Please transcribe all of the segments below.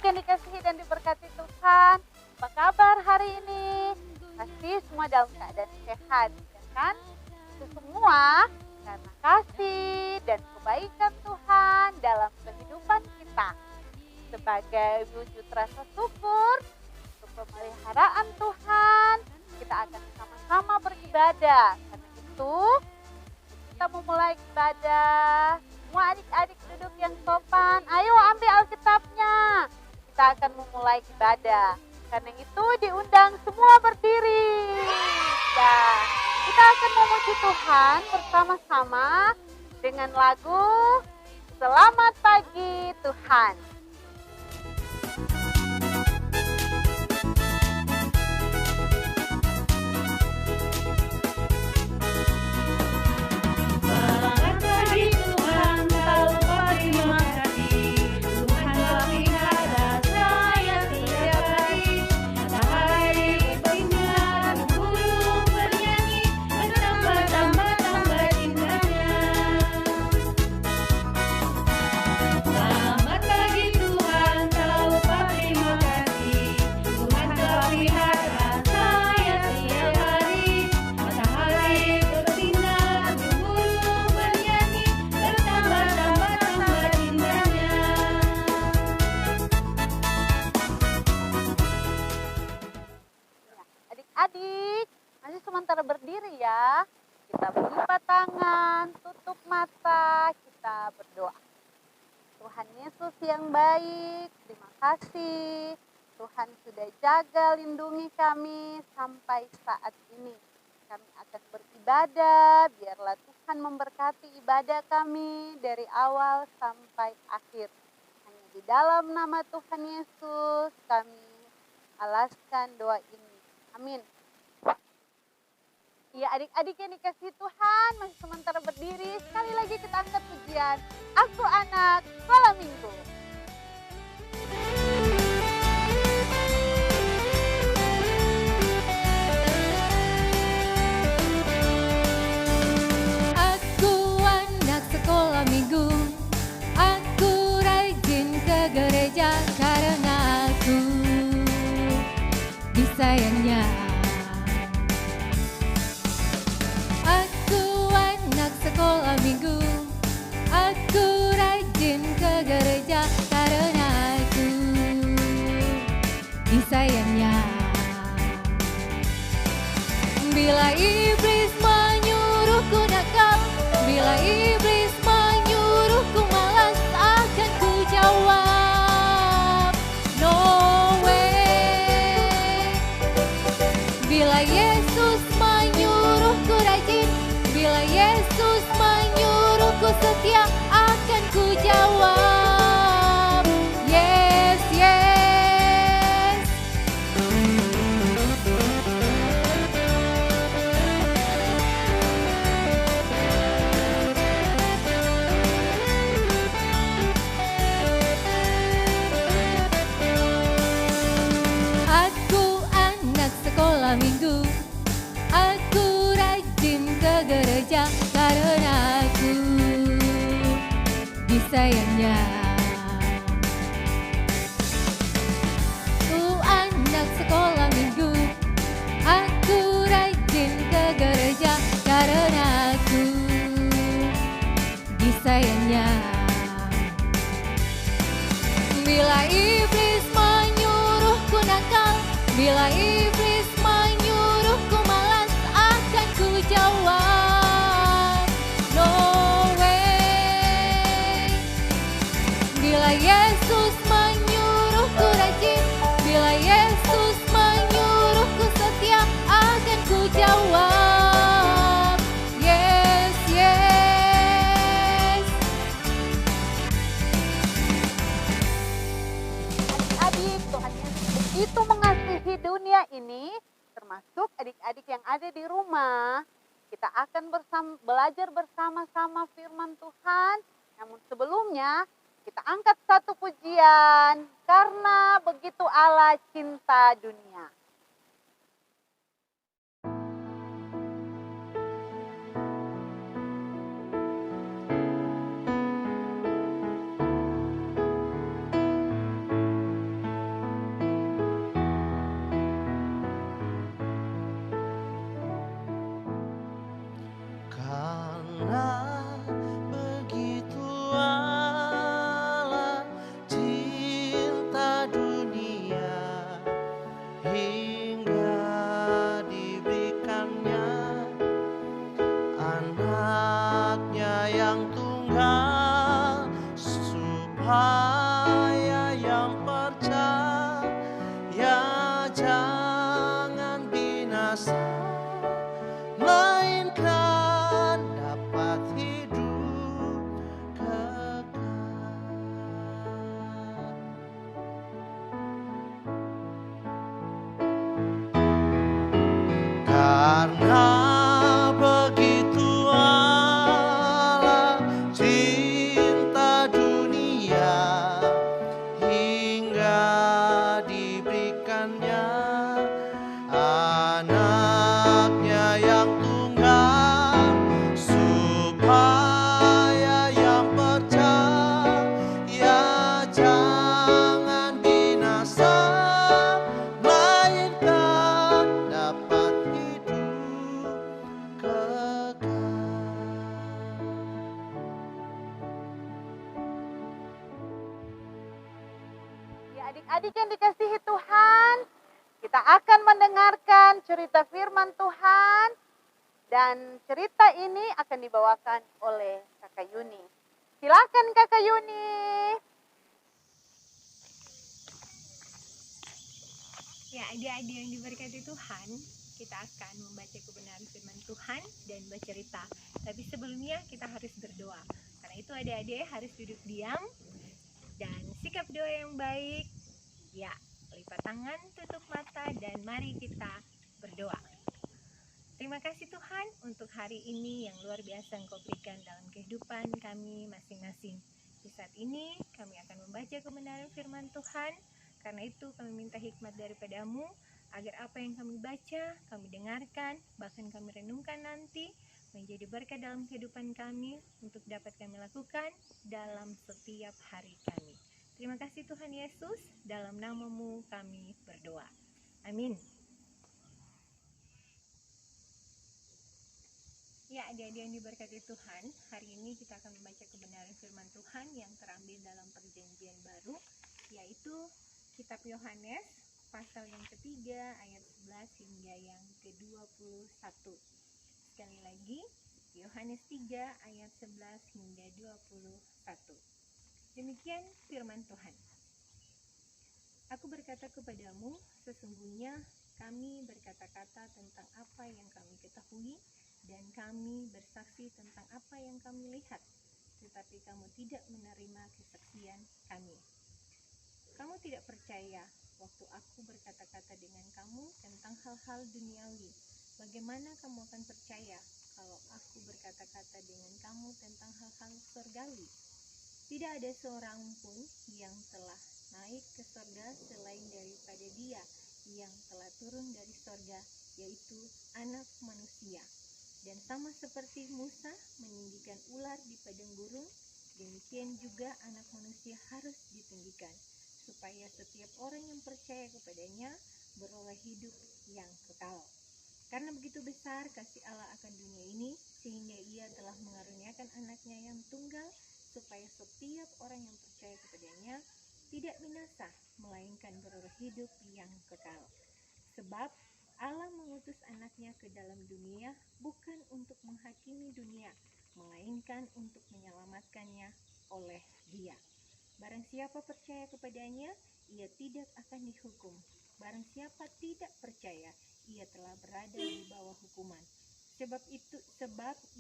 yang dikasihi dan diberkati Tuhan, apa kabar hari ini? Pasti semua dalam keadaan sehat, ya kan? Itu semua karena kasih dan kebaikan Tuhan dalam kehidupan kita. Sebagai wujud rasa syukur untuk pemeliharaan Tuhan, kita akan sama-sama beribadah. Karena itu, kita memulai ibadah. Semua adik-adik duduk yang sopan. Ayo ambil Alkitabnya. Kita akan memulai ibadah. Karena itu diundang semua berdiri. Ya, kita akan memuji Tuhan bersama-sama dengan lagu Selamat Pagi Tuhan. Adik, masih sementara berdiri ya. Kita berlipat tangan, tutup mata, kita berdoa. Tuhan Yesus yang baik, terima kasih. Tuhan sudah jaga, lindungi kami sampai saat ini. Kami akan beribadah, biarlah Tuhan memberkati ibadah kami dari awal sampai akhir. Hanya di dalam nama Tuhan Yesus kami alaskan doa ini. Amin. Ya, adik-adik yang dikasihi Tuhan, masih sementara berdiri. Sekali lagi kita angkat pujian Aku Anak Sekolah Minggu. Aku anak sekolah minggu, aku rajin ke gereja karena aku disayangnya. Aku anak sekolah minggu, aku rajin ke gereja karena aku disayangnya. Bila iblis menyuruhku nakal, bila iblis menyuruhku malas, akan ku jawab no way. Bila Yesus menyuruhku rajin, bila Yesus menyuruhku setia, akan ku jawab yes, yes. Aku anak sekolah minggu, aku rajin ke gereja karena aku disayangnya. Aku anak sekolah minggu, aku rajin ke gereja karena aku disayangnya. Bila iblis menyuruhku nakal, bila iblis menyuruhku malas, akan ku jawab no way. Bila Yesus menyuruhku rajin, bila Yesus menyuruhku setia, akan ku jawab yes, yes. Adik-adik, Tuhan Yesus begitu mengasihi dunia ini, termasuk adik-adik yang ada di rumah. Kita akan belajar bersama-sama firman Tuhan. Namun sebelumnya, kita angkat satu pujian. Karena begitu Allah cinta dunia. Karena begitu Allah cinta dunia, hingga diberikannya anaknya yang tunggal, supaya yang percaya jangan binasa, melainkan dapat hidup kekal. Karena begitu Allah cinta dunia, hingga diberikannya anaknya yang tunggal, supaya yang percaya jangan binasa, melainkan dapat hidup kekal. Ya, adik-adik yang dikasihi Tuhan, kita akan mendengarkan cerita firman Tuhan, dan cerita ini akan dibawakan oleh Kakak Yuni. Silakan Kakak Yuni. Ya, adik-adik yang diberkati Tuhan, kita akan membaca kebenaran firman Tuhan dan bercerita. Tapi sebelumnya kita harus berdoa. Karena itu adik-adik harus duduk diam dan sikap doa yang baik. Ya, lipat tangan, tutup mata, dan mari kita berdoa. Terima kasih Tuhan untuk hari ini yang luar biasa Engkau berikan dalam kehidupan kami masing-masing. Di saat ini kami akan membaca kebenaran firman Tuhan. Karena itu kami minta hikmat daripadamu, agar apa yang kami baca, kami dengarkan, bahkan kami renungkan nanti, menjadi berkat dalam kehidupan kami, untuk dapat kami lakukan dalam setiap hari kami. Terima kasih Tuhan Yesus, dalam nama-Mu kami berdoa. Amin. Ya, adik-adik yang diberkati Tuhan, hari ini kita akan membaca kebenaran firman Tuhan yang terambil dalam perjanjian baru, yaitu Kitab Yohanes, pasal yang ketiga, ayat 11 hingga yang ke-21. Sekali lagi, Yohanes 3, ayat 11 hingga 21. Demikian firman Tuhan. Aku berkata kepadamu, sesungguhnya kami berkata-kata tentang apa yang kami ketahui, dan kami bersaksi tentang apa yang kami lihat, tetapi kamu tidak menerima kesaksian kami. Kamu tidak percaya waktu aku berkata-kata dengan kamu tentang hal-hal duniawi. Bagaimana kamu akan percaya kalau aku berkata-kata dengan kamu tentang hal-hal surgawi? Tidak ada seorang pun yang telah naik ke surga selain daripada Dia yang telah turun dari surga, yaitu Anak Manusia. Dan sama seperti Musa meninggikan ular di padang gurun, demikian juga Anak Manusia harus ditinggikan, supaya setiap orang yang percaya kepadanya beroleh hidup yang kekal. Karena begitu besar kasih Allah akan dunia ini, sehingga Ia telah mengaruniakan anaknya yang tunggal, supaya setiap orang yang percaya kepadanya tidak binasa, melainkan beroleh hidup yang kekal. Sebab Allah mengutus anaknya ke dalam dunia bukan untuk menghakimi dunia, melainkan untuk menyelamatkannya oleh Dia. Barang siapa percaya kepadanya, ia tidak akan dihukum. Barang siapa tidak percaya, ia telah berada di bawah hukuman. Sebab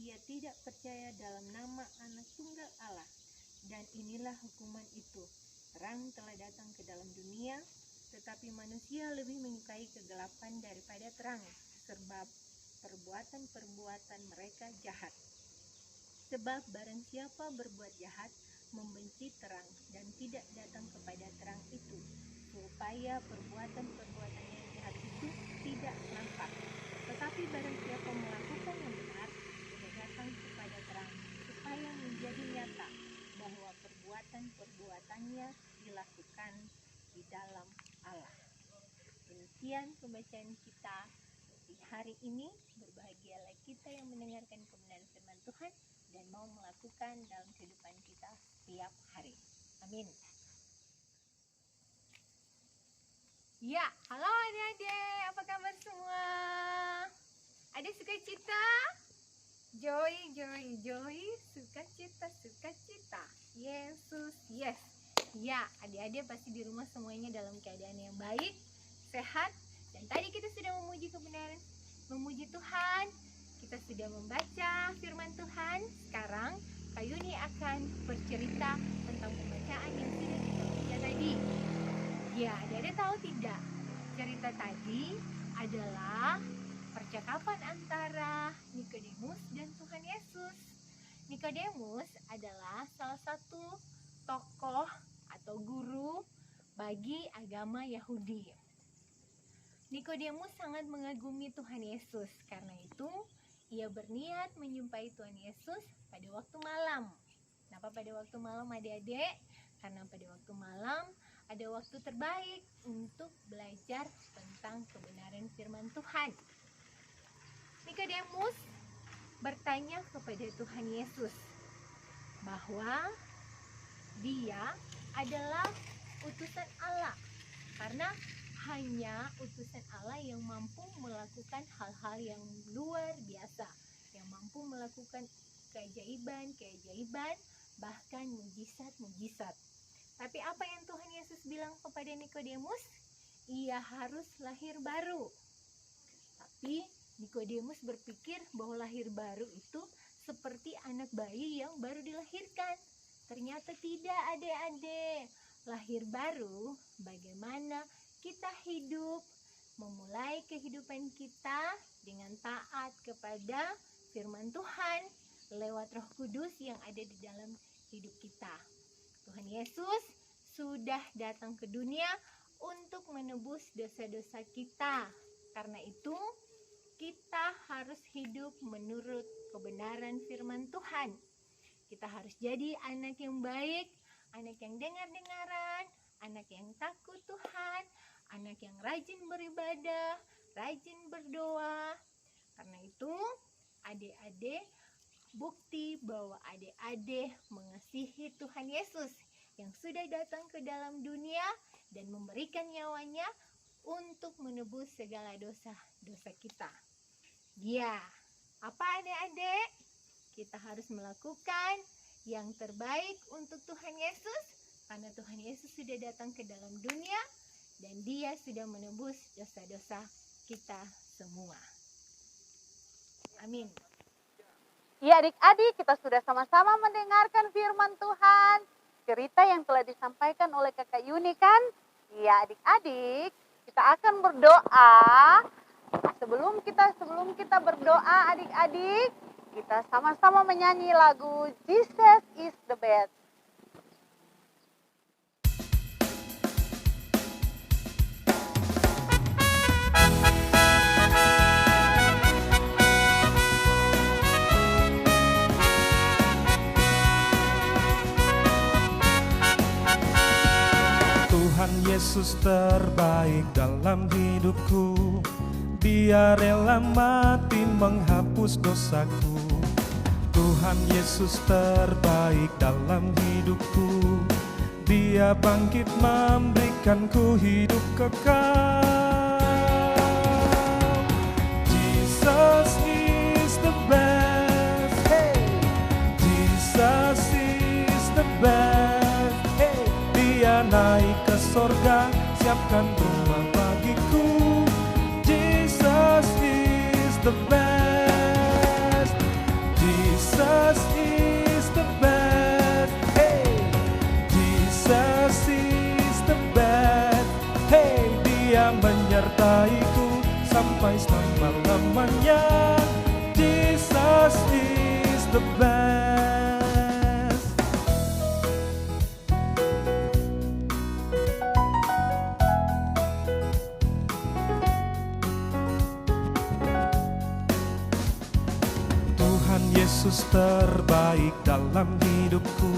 ia tidak percaya dalam nama Anak Tunggal Allah. Dan inilah hukuman itu. Terang telah datang ke dalam dunia, tetapi manusia lebih menyukai kegelapan daripada terang, sebab perbuatan-perbuatan mereka jahat. Sebab barang siapa berbuat jahat, membenci terang dan tidak datang kepada terang itu, supaya perbuatan-perbuatannya jahat itu tidak nampak. Tetapi barang siapa melakukan yang benar, ia datang kepada terang, supaya menjadi nyata bahwa perbuatan-perbuatannya dilakukan di dalam Allah. Demikian pembacaan kita di hari hari ini, berbahagialah kita yang mendengarkan kebenaran firman Tuhan dan mau melakukan dalam kehidupan kita setiap hari. Amin. Ya, halo adik-adik, apa kabar semua? Ada sukacita? Joy, sukacita. Yesus, yes. Ya, adik-adik pasti di rumah semuanya dalam keadaan yang baik, sehat. Dan tadi kita sudah memuji kebenaran, memuji Tuhan. Kita sudah membaca firman Tuhan. Sekarang Kak Yuni akan bercerita tentang pembacaan yang sudah kita baca tadi. Ya, adik-adik tahu tidak? Cerita tadi adalah percakapan antara Nikodemus dan Tuhan Yesus. Nikodemus adalah salah satu tokoh atau guru bagi agama Yahudi. Nikodemus sangat mengagumi Tuhan Yesus. Karena itu, ia berniat menjumpai Tuhan Yesus pada waktu malam. Kenapa pada waktu malam adik-adik? Karena pada waktu malam ada waktu terbaik untuk belajar tentang kebenaran firman Tuhan. Nikodemus bertanya kepada Tuhan Yesus bahwa dia adalah utusan Allah, karena hanya utusan Allah yang mampu melakukan hal-hal yang luar biasa, yang mampu melakukan keajaiban, bahkan mujizat. Tapi apa yang Tuhan Yesus bilang kepada Nikodemus? Ia harus lahir baru. Tapi Nikodemus berpikir bahwa lahir baru itu seperti anak bayi yang baru dilahirkan. Ternyata tidak, adik-adik. Lahir baru bagaimana kita hidup, memulai kehidupan kita dengan taat kepada firman Tuhan lewat Roh Kudus yang ada di dalam hidup kita. Tuhan Yesus sudah datang ke dunia untuk menebus dosa-dosa kita. Karena itu, kita harus hidup menurut kebenaran firman Tuhan. Kita harus jadi anak yang baik, anak yang dengar-dengaran, anak yang takut Tuhan, anak yang rajin beribadah, rajin berdoa. Karena itu, adik-adik, bukti bahwa adik-adik mengasihi Tuhan Yesus yang sudah datang ke dalam dunia dan memberikan nyawanya untuk menebus segala dosa-dosa kita. Ya, apa adik-adik? Kita harus melakukan yang terbaik untuk Tuhan Yesus, karena Tuhan Yesus sudah datang ke dalam dunia dan Dia sudah menebus dosa-dosa kita semua. Amin. Ya adik-adik, kita sudah sama-sama mendengarkan firman Tuhan. Cerita yang telah disampaikan oleh Kakak Yuni kan? Ya adik-adik, kita akan berdoa. Sebelum kita berdoa adik-adik, kita sama-sama menyanyi lagu Jesus is the best. Tuhan Yesus terbaik dalam hidupku. Dia rela mati menghapus dosaku. Tuhan Yesus terbaik dalam hidupku. Dia bangkit memberikanku hidup kekal. Jesus is the best. Hey, Jesus is the best. Hey, Dia naik ke sorga, siapkan rumah bagiku. Jesus is the best. Jesus is the best. Hey, Jesus is the best. Hey, Dia menyertaiku sampai selama-lamanya. Jesus is the best. Yesus terbaik dalam hidupku.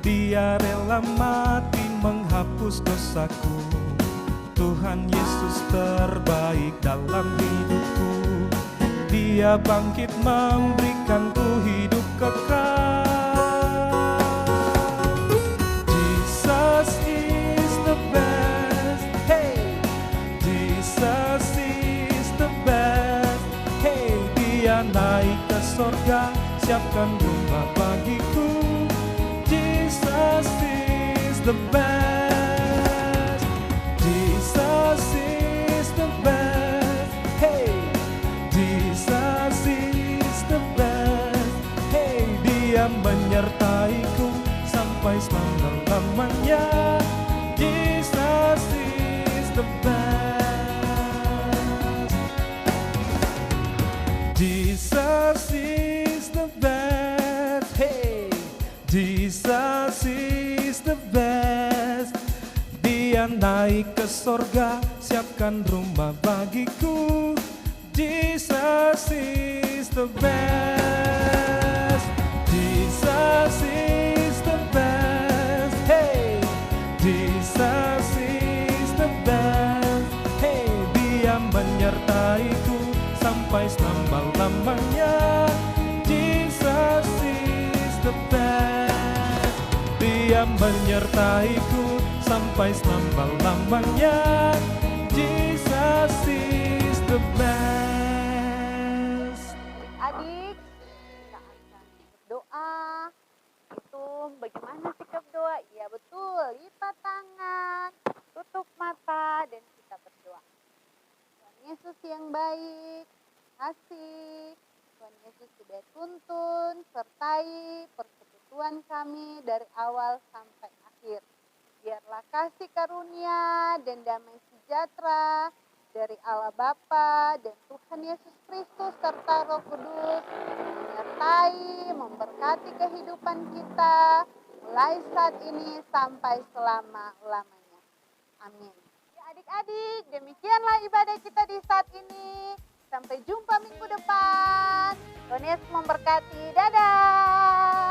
Dia rela mati menghapus dosaku. Tuhan Yesus terbaik dalam hidupku. Dia bangkit memberikanku hidup kekal. Jesus is the best. Hey, Jesus is the best. Hey, dia naik ke sorga, siapkan rumah bagiku. Jesus is the best. Jesus is the best. Hey, Jesus is the best. Hey, dia menyertaiku sampai selama-lamanya. Jesus is the best. Jesus is the best. Hey, Jesus is the best. Dia naik ke sorga, siapkan rumah bagiku. Jesus is the best. Jesus is the best. Hey, Jesus is the best. Hey, dia menyertaiku sampai selama-lamanya. Jesus is the best. Dia menyertaiku sampai selama-lamanya. Jesus is the best. Adik-adik, kita akan berdoa. Itu bagaimana sikap doa? Iya betul, lipat tangan, tutup mata, dan kita berdoa. Tuhan Yesus yang baik, kasih. Tuhan Yesus sudah tuntun, sertai persekutuan kami dari awal sampai akhir. Biarlah kasih karunia dan damai sejahtera dari Allah Bapa dan Tuhan Yesus Kristus serta Roh Kudus menyertai, memberkati kehidupan kita mulai saat ini sampai selama-lamanya. Amin. Ya adik-adik, demikianlah ibadah kita di saat ini. Sampai jumpa minggu depan. Tuhan Yesus memberkati. Dadah.